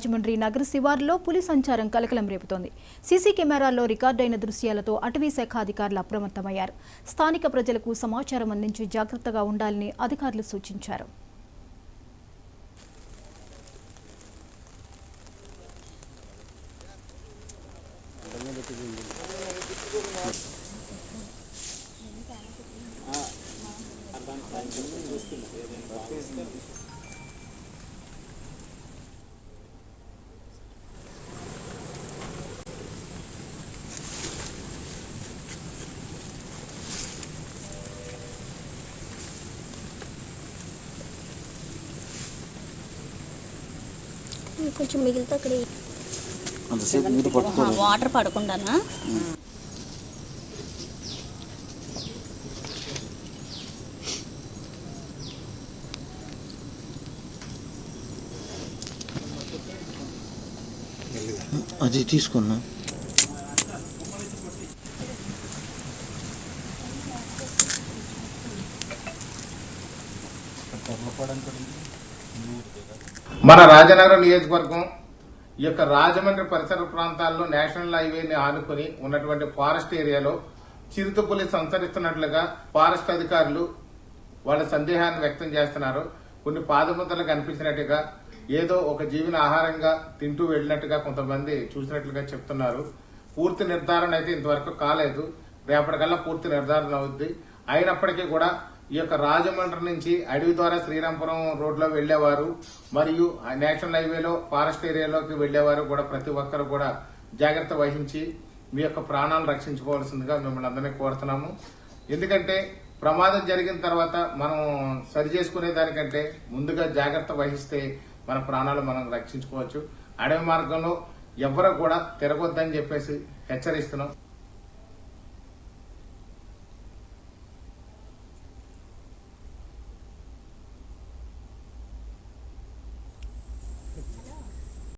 రాజమండ్రి నగర శివారులో పులి సంచారం కలకలం రేపుతోంది. సీసీ కెమెరాల్లో రికార్డైన దృశ్యాలతో అటవీ శాఖ అధికారులు అప్రమత్తమయ్యారు. స్థానిక ప్రజలకు సమాచారం అందించి జాగ్రత్తగా ఉండాలని అధికారులు సూచించారు. కొంచెం మిగిలితే అక్కడ వాటర్ పడకుండానా అది తీసుకున్నా. మన రాజనగరం నియోజకవర్గం ఈ యొక్క రాజమండ్రి పరిసర ప్రాంతాల్లో నేషనల్ హైవేని ఆనుకుని ఉన్నటువంటి ఫారెస్ట్ ఏరియాలో చిరుతపులి సంచరిస్తున్నట్లుగా ఫారెస్ట్ అధికారులు వాళ్ళ సందేహాన్ని వ్యక్తం చేస్తున్నారు. కొన్ని పాదముద్రలు కనిపించినట్టుగా ఏదో ఒక జీవిని ఆహారంగా తింటూ వెళ్ళినట్టుగా కొంతమంది చూసినట్లుగా చెప్తున్నారు. పూర్తి నిర్ధారణ అయితే ఇంతవరకు కాలేదు. రేపటికల్లా పూర్తి నిర్ధారణ అవుద్ది. అయినప్పటికీ కూడా ఈ యొక్క రాజమండ్రి నుంచి అడవి ద్వారా శ్రీరాంపురం రోడ్లో వెళ్లేవారు మరియు నేషనల్ హైవేలో ఫారెస్ట్ ఏరియాలోకి వెళ్లేవారు కూడా ప్రతి ఒక్కరు కూడా జాగ్రత్త వహించి మీ యొక్క ప్రాణాలను రక్షించుకోవాల్సిందిగా మిమ్మల్ని అందరినీ కోరుతున్నాము. ఎందుకంటే ప్రమాదం జరిగిన తర్వాత మనం సరి చేసుకునే దానికంటే ముందుగా జాగ్రత్త వహిస్తే మన ప్రాణాలు మనం రక్షించుకోవచ్చు. అడవి మార్గంలో ఎవరు కూడా తిరగొద్దని చెప్పేసి హెచ్చరిస్తున్నాం.